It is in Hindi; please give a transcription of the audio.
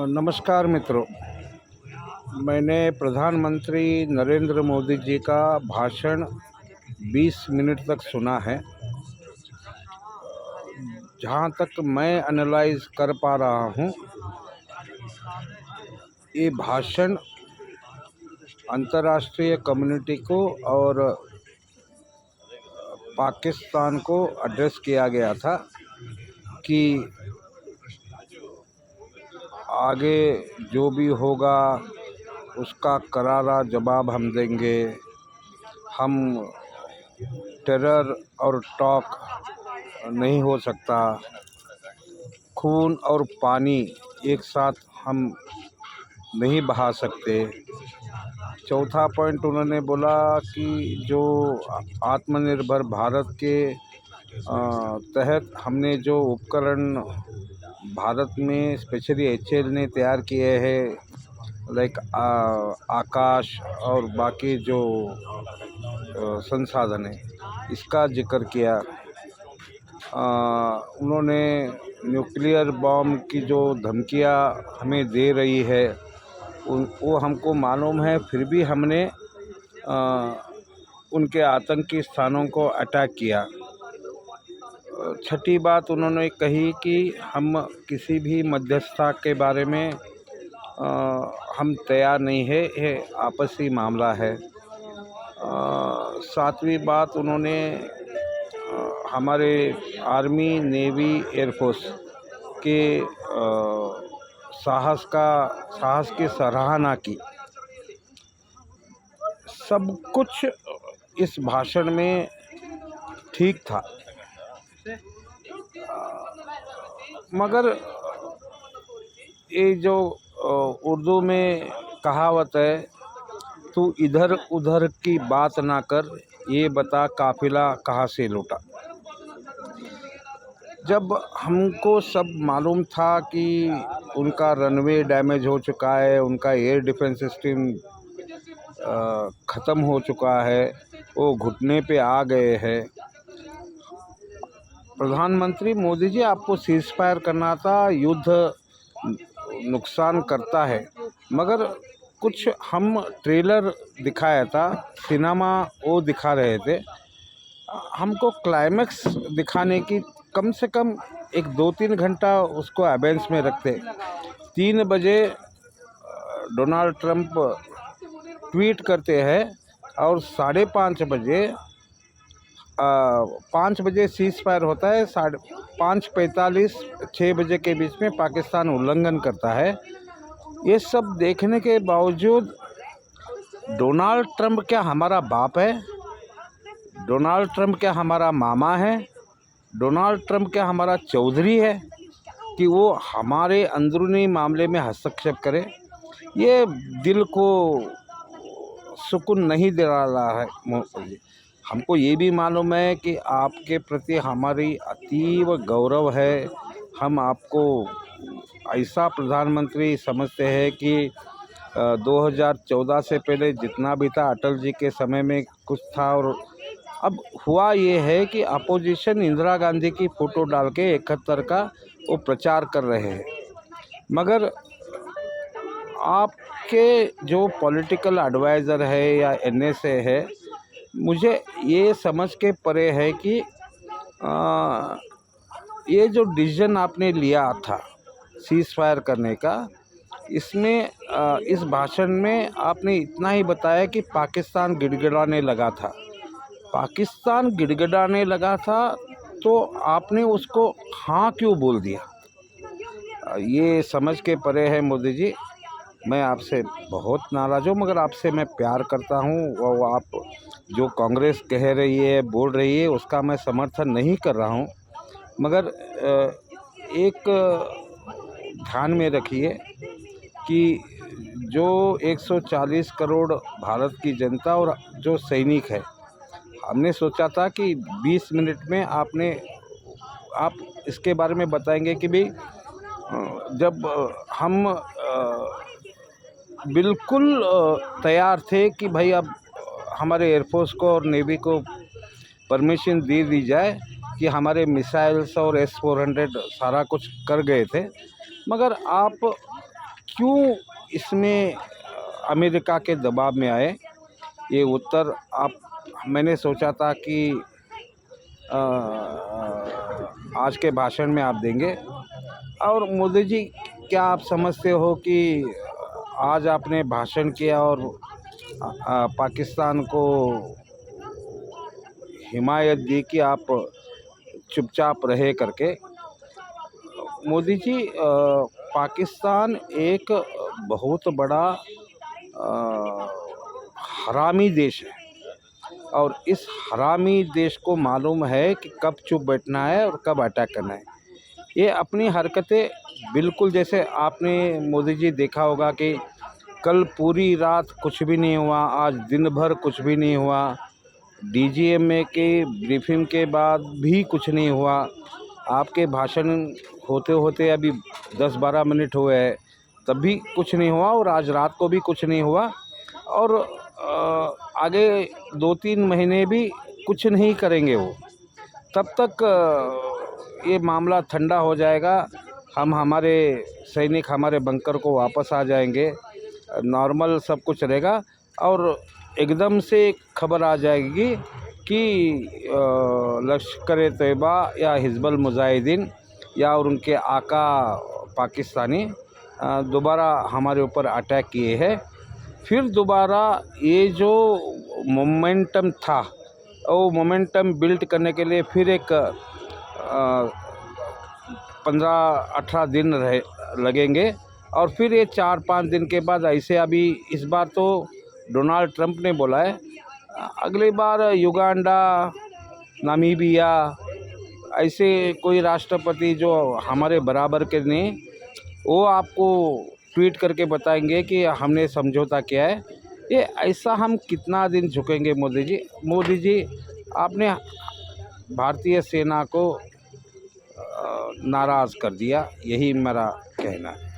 नमस्कार मित्रों। मैंने प्रधानमंत्री नरेंद्र मोदी जी का भाषण 20 मिनट तक सुना है। जहाँ तक मैं एनालाइज कर पा रहा हूँ, ये भाषण अंतर्राष्ट्रीय कम्युनिटी को और पाकिस्तान को एड्रेस किया गया था कि आगे जो भी होगा उसका करारा जवाब हम देंगे। हम टेरर और टॉक नहीं हो सकता। खून और पानी एक साथ हम नहीं बहा सकते। चौथा पॉइंट उन्होंने बोला कि जो आत्मनिर्भर भारत के तहत हमने जो उपकरण भारत में स्पेशली एचएएल ने तैयार किए हैं, लाइक आकाश और बाकी जो संसाधन है, इसका जिक्र किया। उन्होंने न्यूक्लियर बॉम्ब की जो धमकियां हमें दे रही है वो हमको मालूम है, फिर भी हमने उनके आतंकी स्थानों को अटैक किया। छठी बात उन्होंने कही कि हम किसी भी मध्यस्थता के बारे में हम तैयार नहीं है, ये आपसी मामला है। सातवीं बात उन्होंने हमारे आर्मी, नेवी, एयरफोर्स के साहस की सराहना की। सब कुछ इस भाषण में ठीक था, मगर ये जो उर्दू में कहावत है, तू इधर उधर की बात ना कर, ये बता काफिला कहाँ से लौटा। जब हमको सब मालूम था कि उनका रनवे डैमेज हो चुका है, उनका एयर डिफेंस सिस्टम ख़त्म हो चुका है, वो घुटने पे आ गए हैं। प्रधानमंत्री मोदी जी, आपको सीज फायर करना था, युद्ध नुकसान करता है, मगर कुछ हम ट्रेलर दिखाया था, सिनेमा वो दिखा रहे थे। हमको क्लाइमैक्स दिखाने की कम से कम 1-2-3 घंटा उसको अबेंस में रखते। 3 बजे डोनाल्ड ट्रंप ट्वीट करते हैं और 5:30 बजे 5 बजे सीज फायर होता है, 5:45 6 बजे के बीच में पाकिस्तान उल्लंघन करता है। ये सब देखने के बावजूद डोनाल्ड ट्रंप क्या हमारा बाप है? डोनाल्ड ट्रंप क्या हमारा मामा है? डोनाल्ड ट्रंप क्या हमारा चौधरी है कि वो हमारे अंदरूनी मामले में हस्तक्षेप करे? ये दिल को सुकून नहीं दे रहा है। हमको ये भी मालूम है कि आपके प्रति हमारी अतीव गौरव है। हम आपको ऐसा प्रधानमंत्री समझते हैं कि 2014 से पहले जितना भी था, अटल जी के समय में कुछ था, और अब हुआ ये है कि अपोजिशन इंदिरा गांधी की फ़ोटो डाल के 71 का वो प्रचार कर रहे हैं। मगर आपके जो पॉलिटिकल एडवाइज़र है या एनएसए है, मुझे ये समझ के परे है कि ये जो डिसीजन आपने लिया था सीज़ फायर करने का, इसमें इस भाषण में आपने इतना ही बताया कि पाकिस्तान गिड़गिड़ाने लगा था। पाकिस्तान गिड़गिड़ाने लगा था तो आपने उसको हाँ क्यों बोल दिया? ये समझ के परे है मोदी जी। मैं आपसे बहुत नाराज़ हूँ, मगर आपसे मैं प्यार करता हूँ, और आप जो कांग्रेस कह रही है, बोल रही है, उसका मैं समर्थन नहीं कर रहा हूँ। मगर एक ध्यान में रखिए कि जो 140 करोड़ भारत की जनता और जो सैनिक है, हमने सोचा था कि 20 मिनट में आप इसके बारे में बताएंगे कि भाई जब हम बिल्कुल तैयार थे कि भाई अब हमारे एयरफोर्स को और नेवी को परमिशन दे दी जाए कि हमारे मिसाइल्स और S-400 सारा कुछ कर गए थे, मगर आप क्यों इसमें अमेरिका के दबाव में आए? ये उत्तर मैंने सोचा था कि आज के भाषण में आप देंगे। और मोदी जी, क्या आप समझते हो कि आज आपने भाषण किया और पाकिस्तान को हिमायत दी कि आप चुपचाप रहे करके? मोदी जी, पाकिस्तान एक बहुत बड़ा हरामी देश है और इस हरामी देश को मालूम है कि कब चुप बैठना है और कब अटैक करना है। ये अपनी हरकतें बिल्कुल, जैसे आपने मोदी जी देखा होगा कि कल पूरी रात कुछ भी नहीं हुआ, आज दिन भर कुछ भी नहीं हुआ, DGMA के ब्रीफिंग के बाद भी कुछ नहीं हुआ, आपके भाषण होते होते अभी 10-12 मिनट हुए हैं तब भी कुछ नहीं हुआ, और आज रात को भी कुछ नहीं हुआ, और आगे 2-3 महीने भी कुछ नहीं करेंगे वो। तब तक ये मामला ठंडा हो जाएगा, हमारे सैनिक हमारे बंकर को वापस आ जाएंगे, नॉर्मल सब कुछ रहेगा, और एकदम से खबर आ जाएगी कि लश्कर तैयबा या हिजबुल मुजाहिदीन या और उनके आका पाकिस्तानी दोबारा हमारे ऊपर अटैक किए हैं। फिर दोबारा ये जो मोमेंटम था, वो मोमेंटम बिल्ड करने के लिए फिर एक 15-18 दिन लगेंगे, और फिर ये 4-5 दिन के बाद ऐसे, अभी इस बार तो डोनाल्ड ट्रंप ने बोला है, अगली बार युगांडा, नामीबिया, ऐसे कोई राष्ट्रपति जो हमारे बराबर के नहीं, वो आपको ट्वीट करके बताएंगे कि हमने समझौता किया है। ये ऐसा हम कितना दिन झुकेंगे? मोदी जी, आपने भारतीय सेना को नाराज़ कर दिया, यही मेरा कहना है।